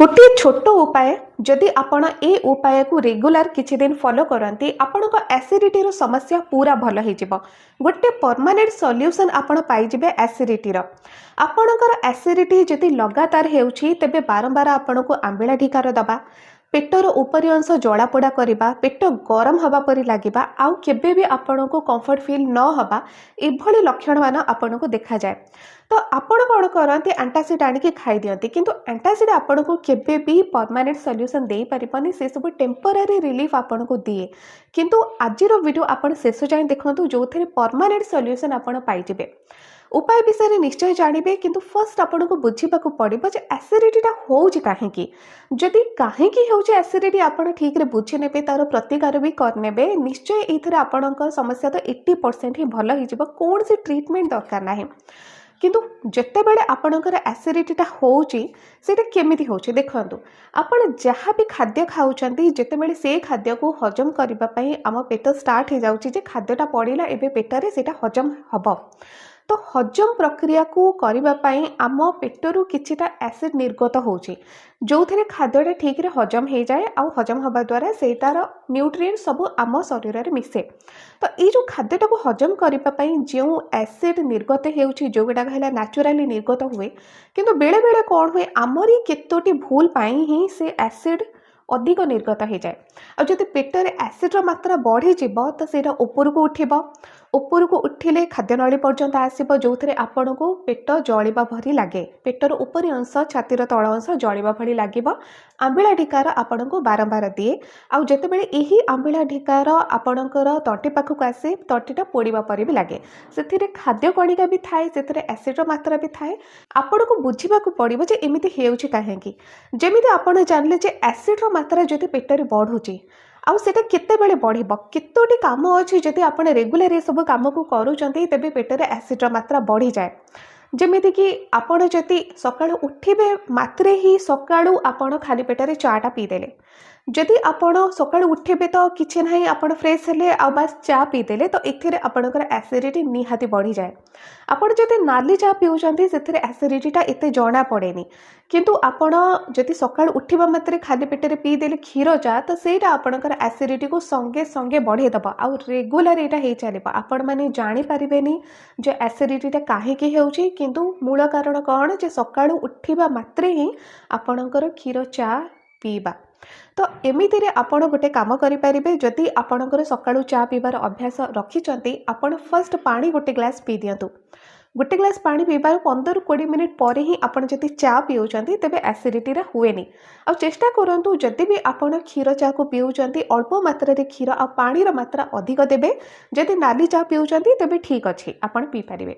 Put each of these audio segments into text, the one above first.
गोटे छोट उपाय जदि आपण ए उपाय को रेगुलर किछि दिन फॉलो करंती आपण को एसिडिटी रो समस्या पूरा भल हो जिवो। गोटे परमानेंट सॉल्यूशन आपण पाई जिवे एसिडिटी रो। आपणकर एसिडिटी जदि लगातार हेउछि तेबे बारंबार आपण को आंबिळा ढिकार दबा, पेटर ऊपरी अंश जलापोड़ा करवा, पेट गरम हवा परी लागिबा, आउ केबे भी आपण को कंफर्ट फील न हवा, एभली लक्षण मान आपण को देखा जाए। तो आपण कौन करते एंटासिड आनिकी खाई दियंती, किंतु एंटासिड आपण को केबे भी परमानेंट सॉल्यूशन दे परिबनी, से सब टेम्पररी रिलीफ आपण को दिए। किंतु आजिर वीडियो आपण शेष जाए देखंतु जो थे परमानेंट सॉल्यूशन आपण पाई जिवे। उपाय विषय निश्चय जानवे, किंतु फर्स्ट आपन को बुझा पड़ो जे एसिडिटीटा होउछि काहेकि। जदि काहेकि होउछि एसिडिटी आपन ठीक रे बुझी नेबे, तार प्रतिकार भी करनेबे, निश्चय एथरे आपनक समस्या तो 80% ही भल हो जिवो, कोन से ट्रीटमेंट दरकार नाही। किंतु जते बेले आपनकर एसिडिटीटा होउछि सेटा केमिति होउछि देखंतु। आपण जहाँ भी खाद्य खाउछंती जते बेले से खाद्य को हजम करबा पई आम पेट स्टार्ट हो जाउछि, जे खाद्यटा पड़िला एबे पेटरे सेटा हजम हबो। तो हजम प्रक्रिया को करिबा पई आम पेटरू किछिटा एसिड निर्गत होउछि, जो थे खाद्यटा ठीक रे हजम हो जाए, आ हजम हवा द्वारा सेटार न्यूट्रिएंट सब आम शरीर रे मिसे। तो ये जो खाद्यटा को हजम करबा पई जो एसिड निर्गत हेउछि, जो गुडा कहला नेचुरली निर्गत हुए, किंतु बेले बेले कौन हुए आमरी केतोटी भूल पाई ही से एसिड अधिक निर्गत हो जाए। और जब पेटर एसिड मात्रा बढ़ी जीव तो सेटा ऊपर को उठिब, ऊपर को उठिले खाद्य नली पर्यंत आसब, जो थे आपण को पेट जलिबा भरी लगे, पेटर ऊपरी अंश छातीर तल अंश जलिबा भरी लगे। आंबिळा ढिकार आपण को बारंबार दिए, आउ जेतेबेले एही आंबिळा ढिकार आपणकर तंटी पाखक आसे, तंटीटा पोड़िबा परि भी लगे, सेथिरे खाद्य कणिका भी थाए, सेथिरे एसिडर मात्रा भी थाए। आपण को बुझिबाकू पड़िबो जे एमिति हेउछि काहेकि। जेमिति आपण जानले जे एसिडर मात्रा जदि पेटरे बढ़ुछि, आउ सेटा केते बेले बढ़िबो, केतोटी काम अछि जदि आपण रेगुलर ए सब काम को करूचंती, तेबे पेटरे एसिडर मात्रा बढ़ी जाए। जेमिति कि आपण जदि सकाळु उठिबे मात्रे ही सकाळु आपण खाली पेटरे चाटा पी देले, जदि आपण सकाळु उठिबे तो किछि नाही, आपण फ्रेश हेले आ बस चा पी देले, तो एथिरे आपणकर एसिडिटी निहाती बढ़ी जाए। आपण जदि नाली चा पिउचंती सेथिरे एसिडिटीटा एते जणा पड़ेनी, किंतु आपण जदि सकाळु उठिबा मात्रे खाली पेटरे पी देले क्षीर चा, तो सेटा आपणकर एसिडिटी को संगे संगे बढ़े दबा, आ रेगुलर एटा हे चलिबा। आपण माने जानि परिबेनी जे एसिडिटीटा काहेकि हेउची, किंतु मूल कारण कौन जे सकाळु उठिबा मात्रे ही आपणकर क्षीर चा पीबा। तो एमिति रे आपण गोटे काम करि परिबे, जदि आपणकर सकाळु चा पीबार अभ्यास रखिचंती, आपण फर्स्ट पानी गोटे ग्लास पी दियंतु। गोटे ग्लास पानी पीबार 15-20 मिनिट पर ही आपण जदि चा पिउचंती तेबे एसिडिटी रा हुएनी। आ चेष्टा करंतु जदि भी आपण क्षीर चा को पिउचंती अल्प मात्रा रे क्षीर आ पानी रा मात्रा अधिक देबे। जदि नाली चा पिउचंती तेबे ठीक अछि, आपण पी परिबे।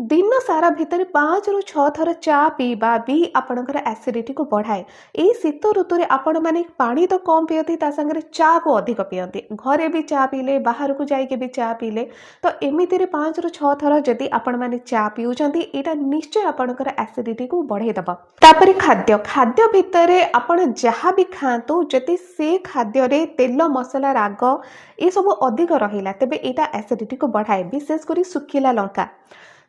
दिन सारा भितर 5-6 थर चा पीबा भी आपणकर एसिडिटी को बढ़ाए। ए शीत ऋतु रे आपण माने पानी तो कम पियती, ता संगे चा को अधिक पियंती, घरे भी चा पीले, बाहर को जाइके भी चा पीले। तो एमिति रे 5-6 थर जदि आपण माने चा पिउचंती, एटा निश्चय आपणकर एसिडिटी को बढ़ाई दबा। तापरे खाद्य खाद्य भितर आपण जहाँ भी खातु, जदि से खाद्य रे तेल मसला राग ये सब अधिक रहिला, तेबे एटा एसिडिटी को बढ़ाए। विशेष करी सुखिला लंका,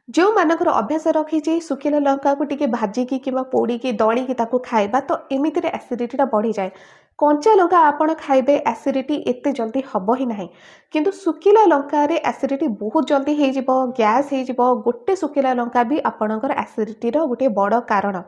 जो मानकर अभ्यास रखी सुखिला लंका को टिके भाजिकी कि पोड़िकी दलिकी ताकू खाइबा, तो एमिति रे एसिडिटीटा बढ़ी जाए। कंचा लंका आपण खाइबे एसिडिटी एते जल्दी हबो ही नाही, किंतु सुखिला लंका रे एसिडिटी बहुत जल्दी हे जिवो, गैस हे जिवो। गोटे सुखिला लंका भी आपणकर एसिडिटी रो गोटे बड़ कारण।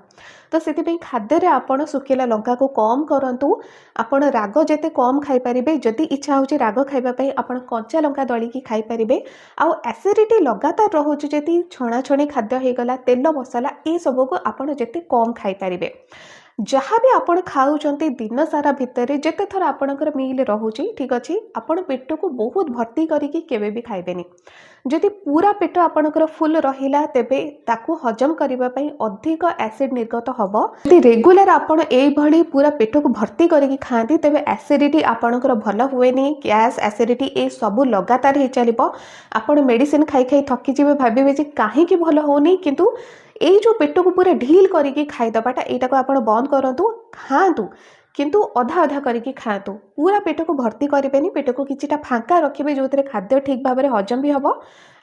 तो सेति पे खाद्य रे आपण सुखिला लंका को कम करंतु। आपण राग जेते कम खाई परिबे, जदि इच्छा होची राग खाइबा पई आपण कंचा लंका दलिकी खाई परिबे। आ एसिडिटी लगातार रहुची जदि छणा छणी खाद्य हे गला, तेल मसला ए सब को आपण जेते कम खाई परिबे। जहाँ भी आपण खाऊचंती दिन सारा भितर जेते थर आपणकर मील रहुची, ठीक अछि, आपण पेट को बहुत भर्ती करिकी केबे भी खाइबेनी। जदि पूरा पेट आपणकर फुल रहिला, तेबे ताकू हजम करिबा पई अधिक एसिड निर्गत हबो। यदि रेगुलर आपण एई भली पूरा पेट को भर्ती करिकी खांती, तेबे एसिडिटी आपणकर भल हुएनी। गैस एसिडिटी ए सब लगातार हे चलिबो। आपण मेडिसिन खाई खाई थकी जिवे, भाबिबे जे काहे कि भल होनी, किंतु ए जो पेट को पूरा ढील करिकी खाइदबाटा एटा को आपण बंद करंतु। खांतु, किंतु अधा अधा करके खातु पूरा पेट को भर्ती करें पेट को किछिटा फांका रखिए जो खाद्य ठीक भाव में हजम भी हम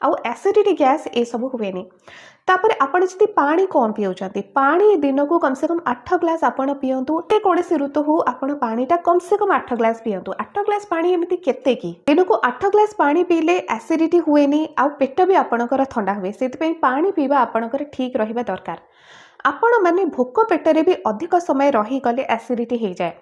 आउ एसिडिटी गैस ये सब हुए तापर आपण जदि पानी कम पिउछंती पानी दिन को कम से कम 8 ग्लास आपण पियंतु कौन ऋतु हो आपण पानीटा कम से कम 8 ग्लास पियंतु 8 ग्लास पानी एमती केते कि दिन को 8 ग्लास पानी पीले एसिडिटी हुएनी आउ पेट भी आपणकर ठंडा हुए से पानी पीवा आपणकर ठीक रहिबा दरकार आपण माने भोक पेटरे भी अधिक समय रही गले एसिडिटी हो जाए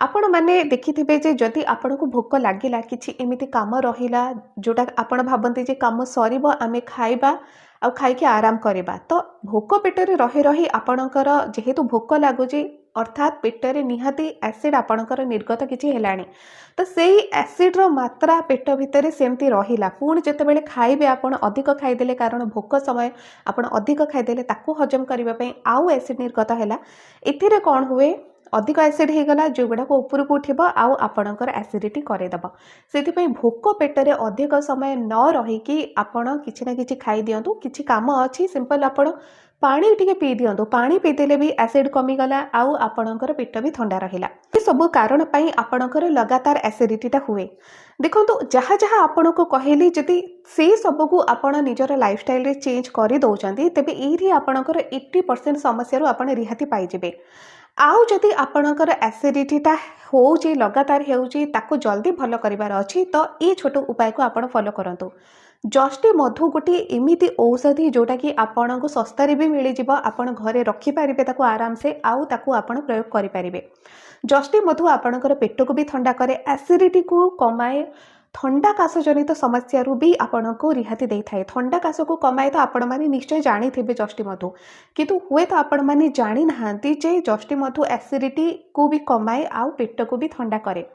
आपण माने देखिथिबे जे जदि आपण को भोक लागिला किछि एमिति काम रहिला जोटा आपण भाबंती जे काम सरीबो आमे खाइबा आ खाइके आराम करबा तो भोक पेटरे रही रही आपणकर जेहेतु भोक लागुची अर्थात पेटरे निहाती एसिड आपणकर निर्गत किछि हेलानी तो सेही एसिड रो मात्रा पेट भितरे सेमती रहिला पुणी जेतेबेले खाइबे आपण अधिक खाइदेले कारण भोक समय आपण अधिक खाइदेले ताकू हजम करबा पई आउ एसिड निर्गत हेला एथिरे कोन हुए अधिक एसिड हो गला जो गुड़ा उपरको उठब आउ आपणकर एसिडिटी करेदेव से भोक पेटरे अधिक समय न रहीकि आपण किछि ना किछि खाई दियंतु किछि काम अछि सिंपल आपण पानी टिके पी दियंतु पानी पीदेले भी एसिड कमी गला आउ आपणकर पेट भी ठंडा रहिला ए सब कारण पई आपणकर लगातार एसिडिटीटा हुए देखंतु जहाँ जहाँ आपण को कहली जदि से सब को आपण निजर लाइफस्टाइल रे चेंज करि दउचंती तेबे एही आपणकर 80% समस्या रो आपण रिहाती पाई जेबे आउ जदि आपणकर एसिडिटीटा होउची लगातार हेउची ताको जल्दी भलो करिवार अछि तो ये छोट उपाय को आपण फॉलो करंतु जस्टी मधु गोटे एमिति औषधि जोटा कि आपण को सस्तारे भी मिल जिवो आपण घरे रखि पारिबे ताको आराम से आउ ताको आपण प्रयोग करि पारिबे जस्टी मधु आपणकर पेट को भी ठंडा करे एसिडिटी को कमाए थंडा काश जनित समस्या भी आपण को रिहाती दे थाए थंडा काश को कमाए तो आपण माने निश्चय जानी थे जस्टी मधु किंतु हुए तो आपण माने जानी नाहांती जे जस्टी मधु एसिडिटी को भी कमाए आउ पेट को भी ठंडा करे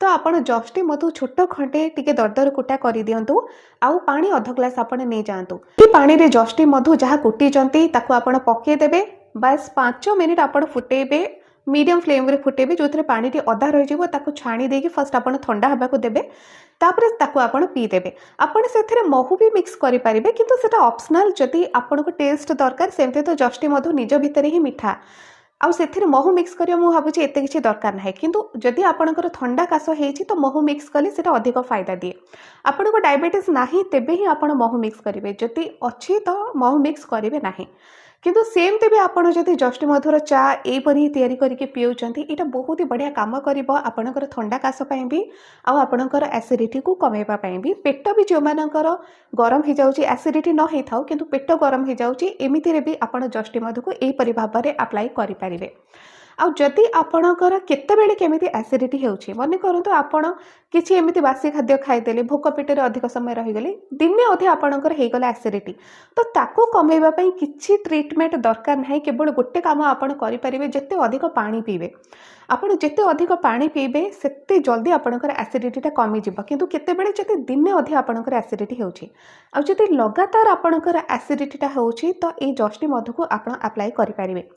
तो आपण जस्टी मधु छोट खंडे टिके दरदर कुटा कर दियंतु आउ पानी अध ग्लास आपण नै जांतु ई पानी रे जस्टी मधु जहाँ कुटी जंती ताको आपण पके देबे बस 5 मिनिट आपण फुटेबे मीडियम फ्लेम रे फुटेबे जो पानी टी अधा रही जिवो ताको छाणी देकी फर्स्ट आपण ठंडा हबा को देबे तापर ताको आपण पी देबे आपण सेथिरे महू भी मिक्स करि पारिबे किंतु सेटा ऑप्शनल जदि आपण को टेस्ट दरकार सेमते तो जस्टी मधु निज भितरे ही मिठा आउ सेथिरे महू मिक्स करियो मु भाबुची एते किछि दरकार नाही किंतु जदि आपणकर ठंडा काश हेछि तो महू मिक्स कले सेटा अधिक फायदा दिए आपण को डायबिटीज नाही तेबे ही आपण महू मिक्स करिवे जदि अछि तो महू मिक्स करिवे नाही किंतु सेमते भी आपण जदि जस्टी मधुर चा एपरी तैयारी करके पिउचंती एटा बहुत ही बढ़िया काम करिवो आपणकर ठंडा काश पई भी आउ आपणकर एसिडिटी को कमेबा पई भी पेट भी जो मानकर गरम हो जाउची एसिडिटी न हेइ थाउ किंतु पेट गरम हो जाउची एमिति रे भी आपण जस्टी मधु को एपरी भाव में अप्लाई करि परिबे आउ जदि आपणकर केतेबेले केमिति एसिडिटी हेउची मने करंतु आपण किछि एमिति बासी खाद्य खाइदेले भोक पेटरे अधिक समय रही गले दिने अधे आपणकर हे गला एसिडिटी तो ताको कमेबा पई किछि ट्रीटमेंट दरकार नाही केवल गोटे काम आपण करि परिबे जते अधिक पानी पीबे आपण जते अधिक पानी पीबे सेते जल्दी आपणकर एसिडिटीटा कमी जिवो किंतु केतेबेले जते दिने अधे आपणकर एसिडिटी हेउची आ जते लगातार आपणकर एसिडिटीटा हेउची तो ए जस्टी मधु को आपण अप्लाई करि परिबे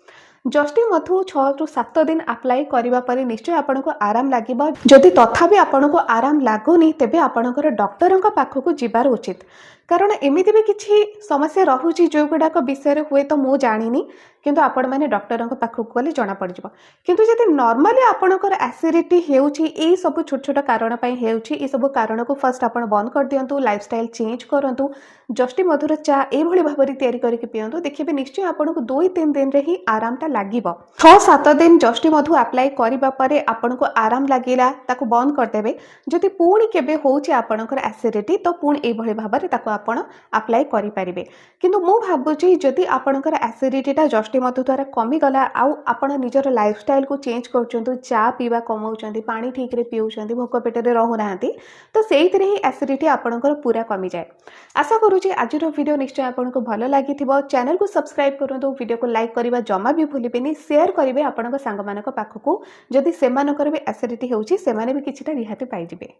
जस्टी मधु 6 ରୁ 7 दिन अप्लाई करिबा परे निश्चय आपनको आराम लागिबा जदि तथापि आपनको आराम लागोनी तेबे आपनकर डॉक्टरଙ୍କ पाखକୁ ଯିବାର उचित कारण एमिति भी किछि समस्या रहुची जो गुडाक विषय हुए तो मु जानिनी किंतु आपण माने डॉक्टरଙ୍କ पाखକୁ गले जणा पड़ जिवो किंतु जदि नॉर्मली आपनकर एसिडिटी हेउची ए सब छोट छोट कारण पई हेउची ए सब कारण को फर्स्ट आपण बंद कर दियंतु लाइफस्टाइल चेंज करंतु जस्टी मधुर चा ए भली भाबरी तयारी करके पियंतु देखिबे निश्चय आपनको 2-3 दिन रे ही आरामटा लागिबो 6-7 दिन जस्टी मधु अप्लाई करिबा परे आपनको आराम लागिला ताको बंद कर देबे जदि पूर्ण केबे होउची आपनकर एसिडिटी तो पूर्ण ए भली भाबरे ताको आपण अप्लाई करि परिबे किंतु मु भाबुची जदि आपनकर एसिडिटीटा जस्टी मधु द्वारा कमी गला आउ आपण निजर लाइफस्टाइल को चेंज करचंतु चा पीवा कमाउचंती पानी ठीक रे पिउचंती भोक पेटरे रहु नाहंती तो सेइतरे ही एसिडिटी आपनकर पूरा कमी जाए आशा करूची आजिर वीडियो निश्चय आपनको भलो लागिथिबो चैनल को सब्सक्राइब करंतु वीडियो को लाइक करिबा जमा भी भूलिबेनी शेयर करिवे आपनक सांग मानक पाखकू जदि सेमानकर भी एसिडिटी हेउची सेमाने भी किछिटा रिहाती पाई जिवे।